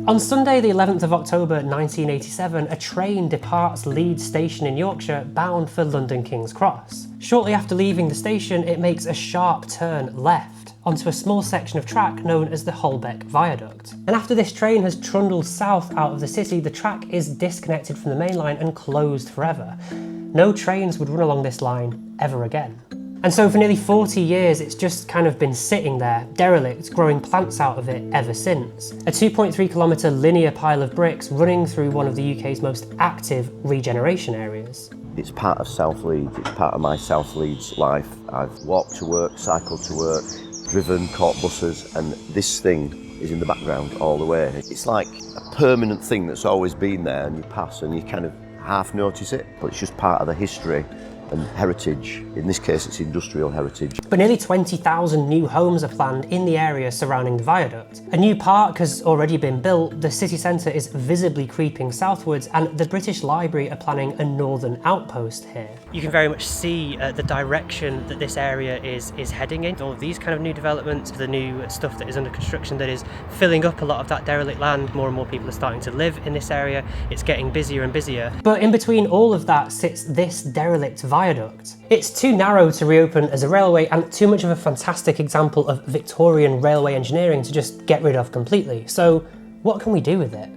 On Sunday the 11th of October 1987, a train departs Leeds Station in Yorkshire bound for London King's Cross. Shortly after leaving the station, it makes a sharp turn left onto a small section of track known as the Holbeck Viaduct. And after this train has trundled south out of the city, the track is disconnected from the main line and closed forever. No trains would run along this line ever again. And so for nearly 40 years, it's just kind of been sitting there, derelict, growing plants out of it ever since. A 2.3 kilometre linear pile of bricks running through one of the UK's most active regeneration areas. It's part of South Leeds, it's part of my South Leeds life. I've walked to work, cycled to work, driven, caught buses, and this thing is in the background all the way. It's like a permanent thing that's always been there, and you pass and you kind of half notice it, but it's just part of the history and heritage. In this case, it's industrial heritage. But nearly 20,000 new homes are planned in the area surrounding the viaduct. A new park has already been built, the city centre is visibly creeping southwards, and the British Library are planning a northern outpost here. You can very much see the direction that this area is heading in. All of these kind of new developments, the new stuff that is under construction that is filling up a lot of that derelict land. More and more people are starting to live in this area. It's getting busier and busier. But in between all of that sits this derelict viaduct. It's too narrow to reopen as a railway and too much of a fantastic example of Victorian railway engineering to just get rid of completely. So what can we do with it?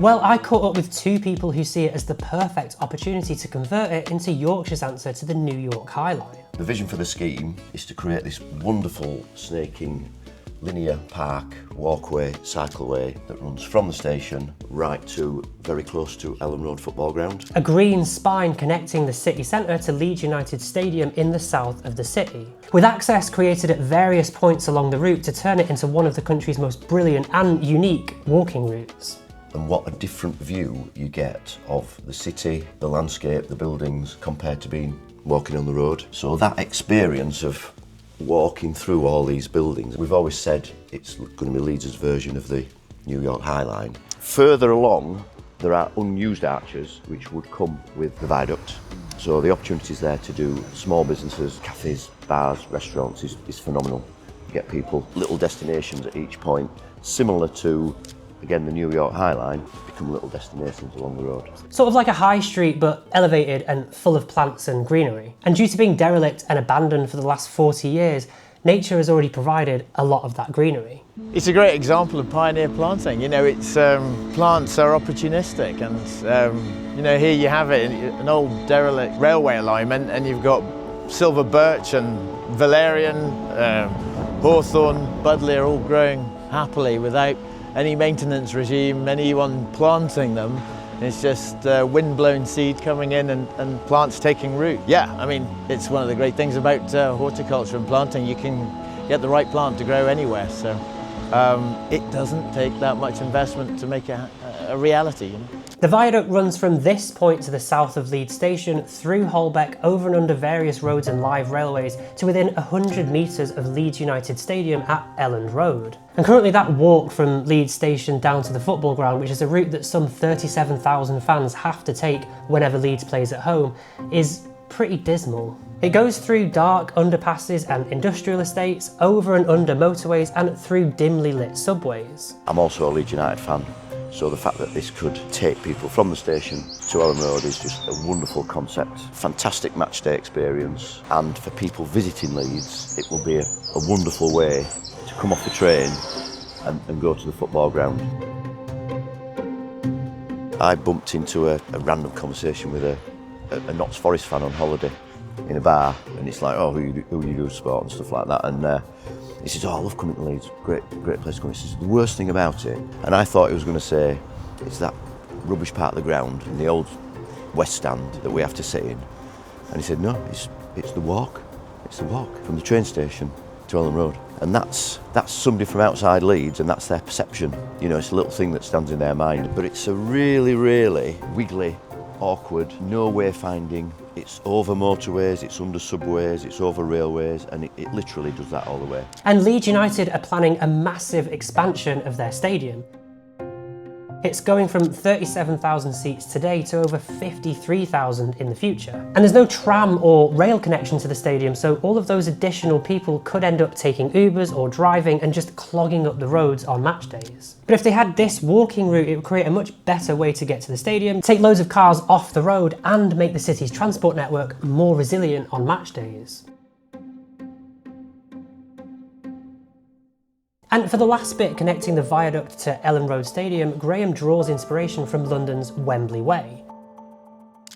Well, I caught up with two people who see it as the perfect opportunity to convert it into Yorkshire's answer to the New York Highline. The vision for the scheme is to create this wonderful snaking linear park, walkway, cycleway that runs from the station right to very close to Elland Road football ground. A green spine connecting the city centre to Leeds United Stadium in the south of the city, with access created at various points along the route to turn it into one of the country's most brilliant and unique walking routes. And what a different view you get of the city, the landscape, the buildings, compared to being walking on the road. So that experience of walking through all these buildings, we've always said it's going to be Leeds' version of the New York Highline. Further along, there are unused arches which would come with the viaduct. So the opportunities there to do small businesses, cafes, bars, restaurants is phenomenal. You get people, little destinations at each point, similar to, again, the New York Highline, become little destinations along the road. Sort of like a high street, but elevated and full of plants and greenery. And due to being derelict and abandoned for the last 40 years, nature has already provided a lot of that greenery. It's a great example of pioneer planting. You know, it's plants are opportunistic, and you know, here you have it, an old derelict railway alignment, and you've got silver birch and valerian, hawthorn, buddleia all growing happily without any maintenance regime, anyone planting them. It's just wind-blown seed coming in and plants taking root. Yeah, I mean, it's one of the great things about horticulture and planting. You can get the right plant to grow anywhere, so it doesn't take that much investment to make a reality. You know? The viaduct runs from this point to the south of Leeds Station, through Holbeck, over and under various roads and live railways, to within 100 metres of Leeds United Stadium at Elland Road. And currently that walk from Leeds Station down to the football ground, which is a route that some 37,000 fans have to take whenever Leeds plays at home, is pretty dismal. It goes through dark underpasses and industrial estates, over and under motorways, and through dimly lit subways. I'm also a Leeds United fan, so the fact that this could take people from the station to Elland Road is just a wonderful concept. Fantastic match day experience, and for people visiting Leeds, it will be a wonderful way to come off the train and go to the football ground. I bumped into a random conversation with a Notts Forest fan on holiday in a bar, and it's like, oh, who you do sport and stuff like that, and he says, oh, I love coming to Leeds, great place to come. He says, the worst thing about it, and I thought he was going to say, it's that rubbish part of the ground in the old West Stand that we have to sit in, and he said, no, it's the walk. It's the walk from the train station to Elland Road. And that's somebody from outside Leeds, and that's their perception. You know, it's a little thing that stands in their mind, but it's a really, really wiggly, awkward, no wayfinding. It's over motorways, it's under subways, it's over railways, and it literally does that all the way. And Leeds United are planning a massive expansion of their stadium. It's going from 37,000 seats today to over 53,000 in the future. And there's no tram or rail connection to the stadium, so all of those additional people could end up taking Ubers or driving and just clogging up the roads on match days. But if they had this walking route, it would create a much better way to get to the stadium, take loads of cars off the road, and make the city's transport network more resilient on match days. And for the last bit connecting the viaduct to Elland Road Stadium, Graham draws inspiration from London's Wembley Way,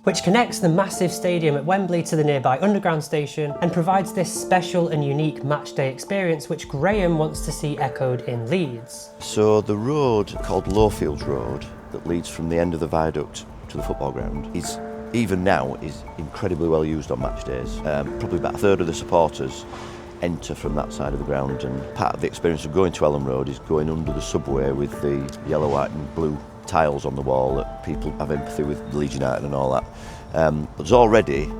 which connects the massive stadium at Wembley to the nearby underground station and provides this special and unique matchday experience which Graham wants to see echoed in Leeds. So the road called Lowfields Road that leads from the end of the viaduct to the football ground is, even now, is incredibly well used on match days. Probably about a third of the supporters enter from that side of the ground, and part of the experience of going to Elland Road is going under the subway with the yellow, white and blue tiles on the wall that people have empathy with Leeds United and all that. There's already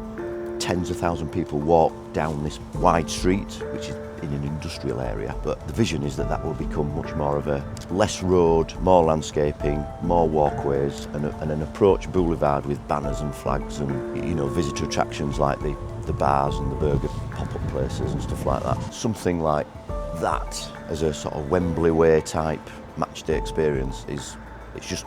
tens of thousands of people walk down this wide street, which is in an industrial area, but the vision is that that will become much more of a less road, more landscaping, more walkways, and an approach boulevard with banners and flags and, you know, visitor attractions like the bars and the burger pop-up places and stuff like that. Something like that as a sort of Wembley Way type matchday experience it's just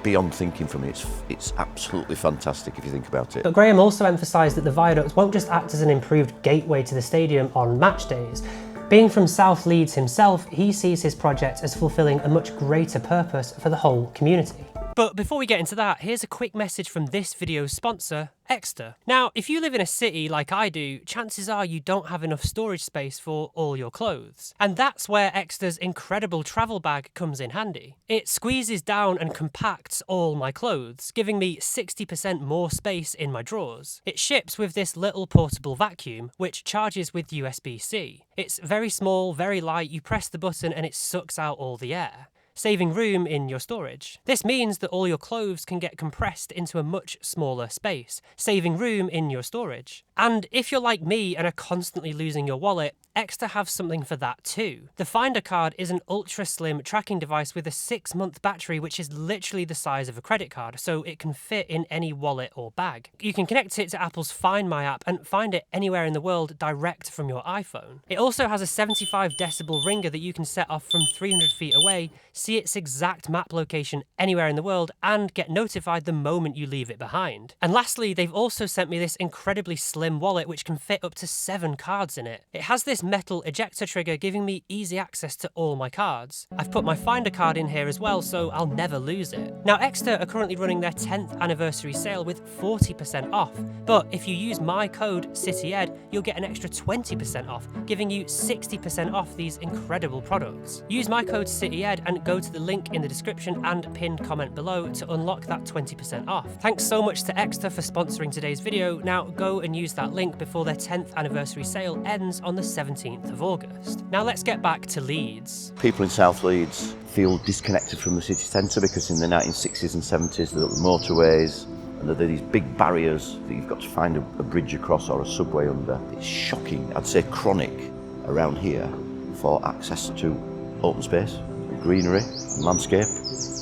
beyond thinking for me. It's absolutely fantastic if you think about it. But Graham also emphasised that the viaduct won't just act as an improved gateway to the stadium on match days. Being from South Leeds himself, he sees his project as fulfilling a much greater purpose for the whole community. But before we get into that, here's a quick message from this video's sponsor, Exeter. Now, if you live in a city like I do, chances are you don't have enough storage space for all your clothes. And that's where Exeter's incredible travel bag comes in handy. It squeezes down and compacts all my clothes, giving me 60% more space in my drawers. It ships with this little portable vacuum, which charges with USB-C. It's very small, very light, you press the button and it sucks out all the air, saving room in your storage. This means that all your clothes can get compressed into a much smaller space, saving room in your storage. And if you're like me and are constantly losing your wallet, Exeter have something for that too. The Finder card is an ultra slim tracking device with a 6-month battery which is literally the size of a credit card, so it can fit in any wallet or bag. You can connect it to Apple's Find My app and find it anywhere in the world direct from your iPhone. It also has a 75 decibel ringer that you can set off from 300 feet away, see its exact map location anywhere in the world, and get notified the moment you leave it behind. And lastly, they've also sent me this incredibly slim wallet which can fit up to 7 cards in it. It has this metal ejector trigger giving me easy access to all my cards. I've put my Finder card in here as well, so I'll never lose it. Now, Exeter are currently running their 10th anniversary sale with 40% off, but if you use my code CityEd, you'll get an extra 20% off, giving you 60% off these incredible products. Use my code CityEd and go to the link in the description and pinned comment below to unlock that 20% off. Thanks so much to Exeter for sponsoring today's video. Now go and use that link before their 10th anniversary sale ends on the 17th of August. Now let's get back to Leeds. People in South Leeds feel disconnected from the city centre because in the 1960s and 70s there were the motorways and there are these big barriers that you've got to find a bridge across or a subway under. It's shocking, I'd say chronic, around here for access to open space, greenery, landscape.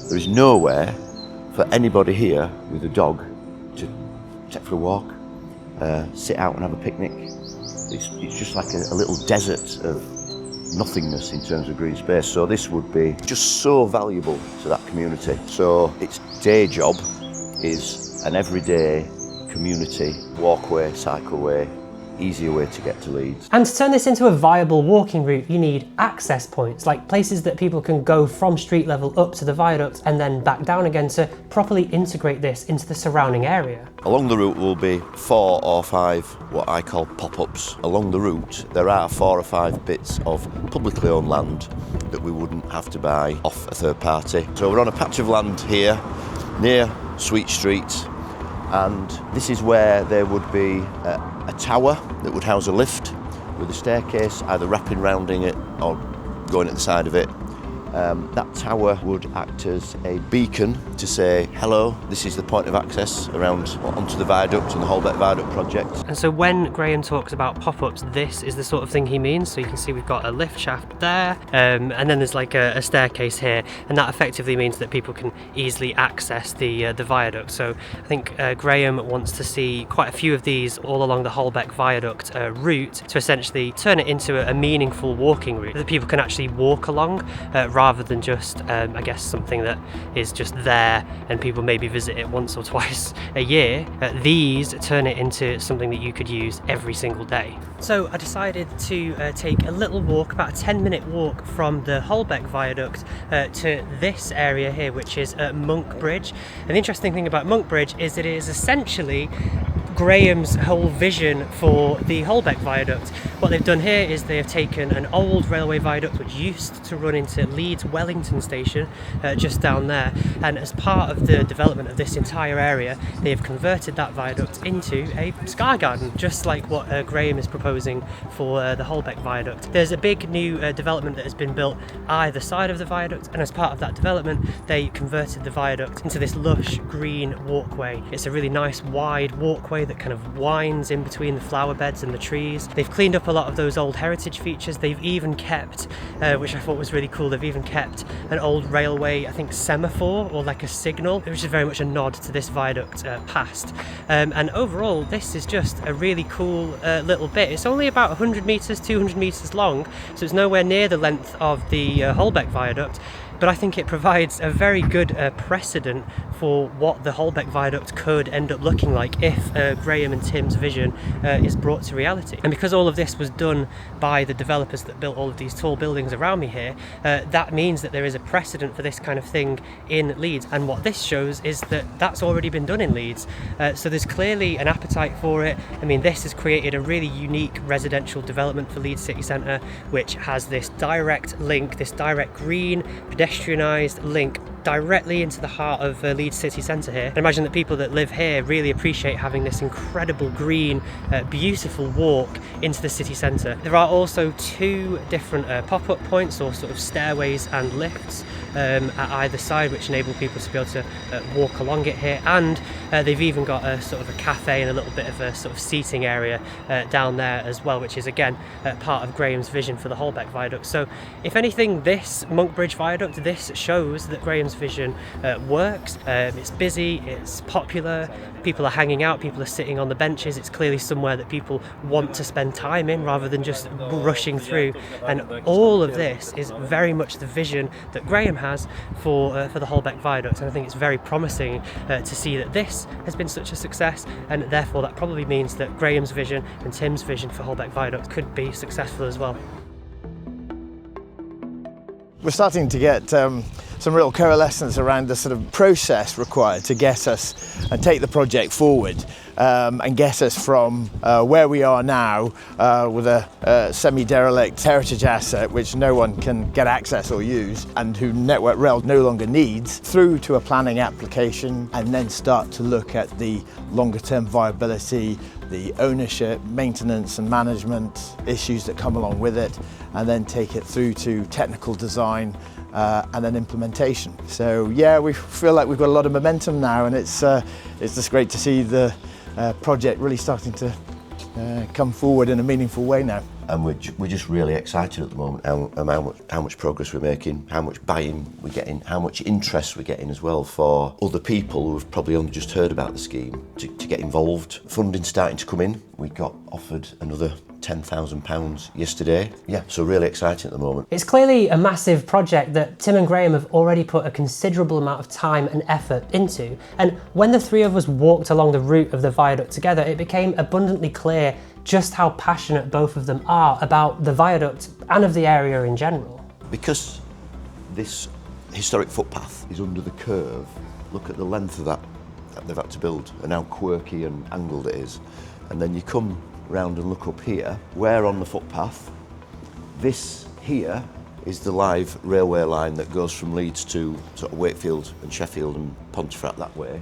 There is nowhere for anybody here with a dog to take for a walk, sit out and have a picnic. It's just like a little desert of nothingness in terms of green space. So this would be just so valuable to that community. So its day job is an everyday community walkway, cycleway, easier way to get to Leeds. And to turn this into a viable walking route, you need access points, like places that people can go from street level up to the viaduct and then back down again to properly integrate this into the surrounding area. Along the route will be 4 or 5 what I call pop-ups. Along the route there are 4 or 5 bits of publicly owned land that we wouldn't have to buy off a third party. So we're on a patch of land here near Sweet Street, and this is where there would be a tower that would house a lift with a staircase either wrapping rounding it or going at the side of it. That tower would act as a beacon to say, hello, this is the point of access around onto the viaduct and the Holbeck Viaduct project. And so when Graham talks about pop-ups, this is the sort of thing he means. So you can see we've got a lift shaft there, and then there's like a staircase here, and that effectively means that people can easily access the viaduct. So I think Graham wants to see quite a few of these all along the Holbeck Viaduct route to essentially turn it into a meaningful walking route that people can actually walk along, rather than just, I guess, something that is just there and people maybe visit it once or twice a year. These turn it into something that you could use every single day. So I decided to take a little walk, about a 10-minute walk from the Holbeck Viaduct to this area here, which is Monk Bridge. And the interesting thing about Monk Bridge is that it is essentially Graham's whole vision for the Holbeck Viaduct. What they've done here is they have taken an old railway viaduct which used to run into Leeds Wellington station just down there, and as part of the development of this entire area they have converted that viaduct into a sky garden, just like what Graham is proposing for the Holbeck Viaduct. There's a big new development that has been built either side of the viaduct, and as part of that development they converted the viaduct into this lush green walkway. It's a really nice wide walkway that kind of winds in between the flower beds and the trees. They've cleaned up a lot of those old heritage features. They've even kept, which I thought was really cool, they've even kept an old railway, I think, semaphore or like a signal, which is very much a nod to this viaduct past. And overall this is just a really cool little bit. It's only about 100 metres, 200 metres long, so it's nowhere near the length of the Holbeck Viaduct, but I think it provides a very good precedent for what the Holbeck Viaduct could end up looking like if Graham and Tim's vision is brought to reality. And because all of this was done by the developers that built all of these tall buildings around me here, that means that there is a precedent for this kind of thing in Leeds, and what this shows is that that's already been done in Leeds. So there's clearly an appetite for it. I mean, this has created a really unique residential development for Leeds City Centre, which has this direct link, this direct green pedestrianised link directly into the heart of Leeds City Centre here. I imagine that people that live here really appreciate having this incredible green, beautiful walk into the city centre. There are also two different pop-up points, or sort of stairways and lifts at either side, which enable people to be able to walk along it here, and they've even got a sort of a cafe and a little bit of a sort of seating area down there as well, which is again part of Graham's vision for the Holbeck Viaduct. So if anything, this Monk Bridge Viaduct, this shows that Graham's vision works. It's busy, it's popular, people are hanging out, people are sitting on the benches. It's clearly somewhere that people want to spend time in rather than just rushing through, and all of this is very much the vision that Graham has for the Holbeck Viaduct, and I think it's very promising to see that this has been such a success, and therefore that probably means that Graham's vision and Tim's vision for Holbeck Viaduct could be successful as well. We're starting to get some real coalescence around the sort of process required to get us and take the project forward, and get us from where we are now with a semi-derelict heritage asset which no one can get access or use, and who Network Rail no longer needs, through to a planning application, and then start to look at the longer term viability, the ownership, maintenance and management issues that come along with it, and then take it through to technical design and then implementation. So yeah, we feel like we've got a lot of momentum now, and it's just great to see the project really starting to come forward in a meaningful way now. And we're just really excited at the moment how much progress we're making, how much buy-in we're getting, how much interest we're getting as well for other people who have probably only just heard about the scheme to get involved. Funding starting to come in. We got offered another £10,000 yesterday. Yeah, so really exciting at the moment. It's clearly a massive project that Tim and Graham have already put a considerable amount of time and effort into, and when the three of us walked along the route of the viaduct together, it became abundantly clear just how passionate both of them are about the viaduct and of the area in general. Because this historic footpath is under the curve, look at the length of that they've had to build and how quirky and angled it is. And then you come round and look up here, we're on the footpath. This here is the live railway line that goes from Leeds to sort of Wakefield and Sheffield and Pontefract that way.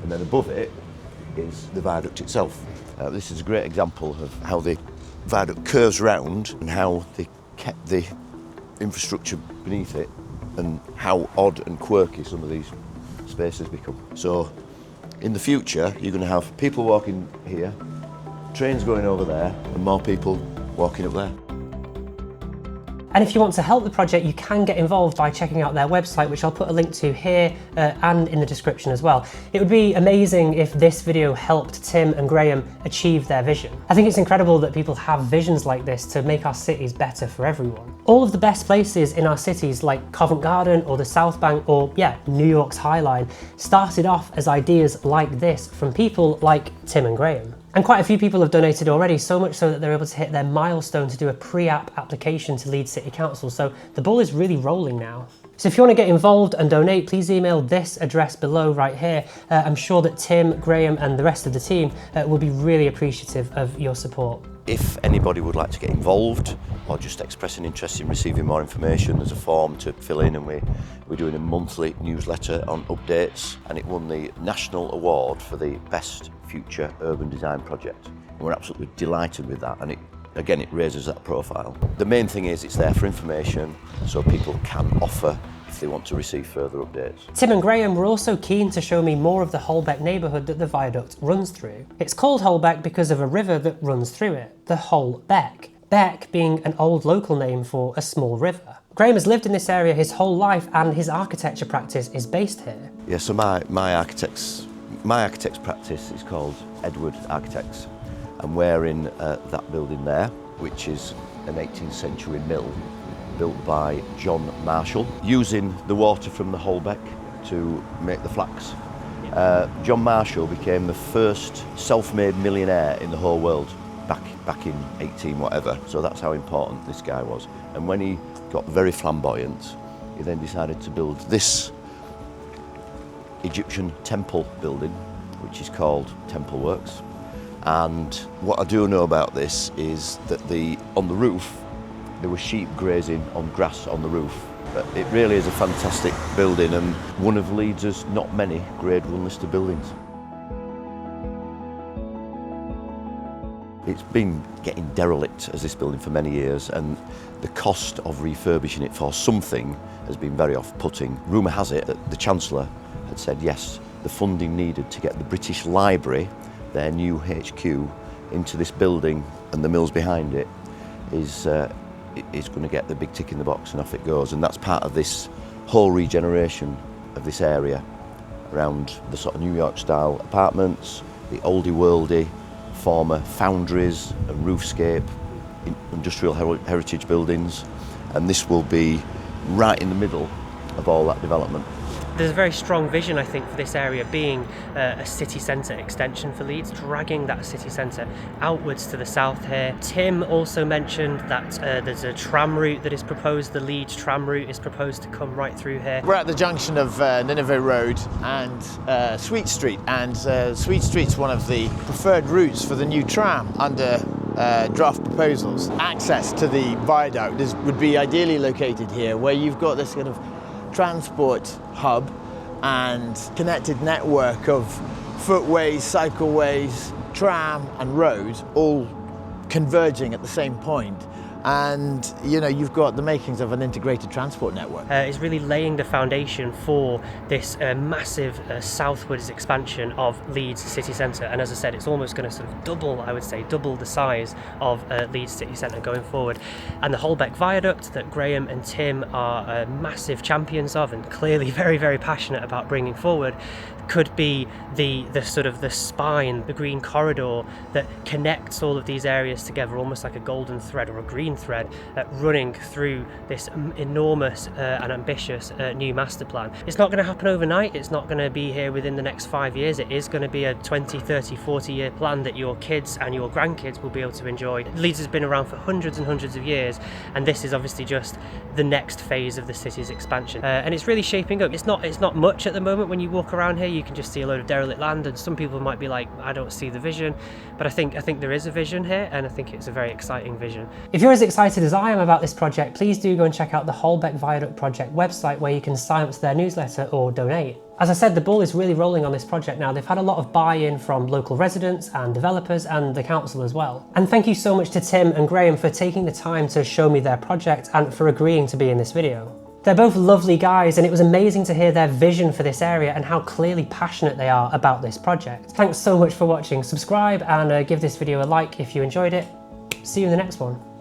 And then above it is the viaduct itself. This is a great example of how the viaduct curves round and how they kept the infrastructure beneath it and how odd and quirky some of these spaces become. So in the future, you're going to have people walking here, trains going over there, and more people walking up there. And if you want to help the project, you can get involved by checking out their website, which I'll put a link to here and in the description as well. It would be amazing if this video helped Tim and Graham achieve their vision. I think it's incredible that people have visions like this to make our cities better for everyone. All of the best places in our cities, like Covent Garden or the South Bank or, yeah, New York's Highline, started off as ideas like this from people like Tim and Graham. And quite a few people have donated already, so much so that they're able to hit their milestone to do a pre-app application to Leeds City Council. So the ball is really rolling now. So if you want to get involved and donate, please email this address below right here. I'm sure that Tim, Graham and the rest of the team will be really appreciative of your support. If anybody would like to get involved or just express an interest in receiving more information, there's a form to fill in, and we're doing a monthly newsletter on updates, and it won the National Award for the Best Future Urban Design Project. And we're absolutely delighted with that, and it raises that profile. The main thing is it's there for information, so people can offer if they want to receive further updates. Tim and Graham were also keen to show me more of the Holbeck neighbourhood that the viaduct runs through. It's called Holbeck because of a river that runs through it, the Holbeck. Beck being an old local name for a small river. Graham has lived in this area his whole life and his architecture practice is based here. Yeah, so my architect's practice is called Edward Architects, and we're in that building there, which is an 18th century mill built by John Marshall, using the water from the Holbeck to make the flax. John Marshall became the first self-made millionaire in the whole world back in 18 whatever, so that's how important this guy was. And when he got very flamboyant, he then decided to build this Egyptian temple building, which is called Temple Works. And what I do know about this is that on the roof there were sheep grazing on grass on the roof. But it really is a fantastic building, and one of Leeds' not many Grade 1 listed buildings. It's been getting derelict as this building for many years, and the cost of refurbishing it for something has been very off-putting. Rumour has it that the Chancellor had said yes, the funding needed to get the British Library, their new HQ, into this building and the mills behind it is going to get the big tick in the box, and off it goes. And that's part of this whole regeneration of this area around the sort of New York style apartments, the oldie worldy former foundries and roofscape industrial heritage buildings, and this will be right in the middle of all that development. There's a very strong vision, I think, for this area being a city centre extension for Leeds, dragging that city centre outwards to the south here. Tim also mentioned that there's a tram route that is proposed. The Leeds tram route is proposed to come right through here. We're at the junction of Nineveh Road and Sweet Street, and Sweet Street's one of the preferred routes for the new tram under draft proposals. Access to the viaduct would be ideally located here, where you've got this kind of transport hub and connected network of footways, cycleways, tram and road all converging at the same point. And you know, you've got the makings of an integrated transport network. It's really laying the foundation for this massive southwards expansion of Leeds City Centre, and as I said, it's almost going to sort of double, I would say, double the size of Leeds City Centre going forward. And the Holbeck Viaduct that Graham and Tim are massive champions of and clearly very, very passionate about bringing forward could be the sort of the spine, the green corridor that connects all of these areas together, almost like a golden thread or a green thread running through this enormous and ambitious new master plan. It's not going to happen overnight. It's not going to be here within the next 5 years. It is going to be a 20, 30, 40-year plan that your kids and your grandkids will be able to enjoy. Leeds has been around for hundreds and hundreds of years, and this is obviously just the next phase of the city's expansion. And it's really shaping up. It's not much at the moment. When you walk around here, you can just see a load of derelict land, and some people might be like, I don't see the vision, but I think there is a vision here, and I think it's a very exciting vision. If you're as excited as I am about this project, please do go and check out the Holbeck Viaduct project website, where you can sign up to their newsletter or donate. As I said, the ball is really rolling on this project now. They've had a lot of buy-in from local residents and developers and the council as well. And thank you so much to Tim and Graham for taking the time to show me their project and for agreeing to be in this video. They're both lovely guys, and it was amazing to hear their vision for this area and how clearly passionate they are about this project. Thanks so much for watching. Subscribe and give this video a like if you enjoyed it. See you in the next one.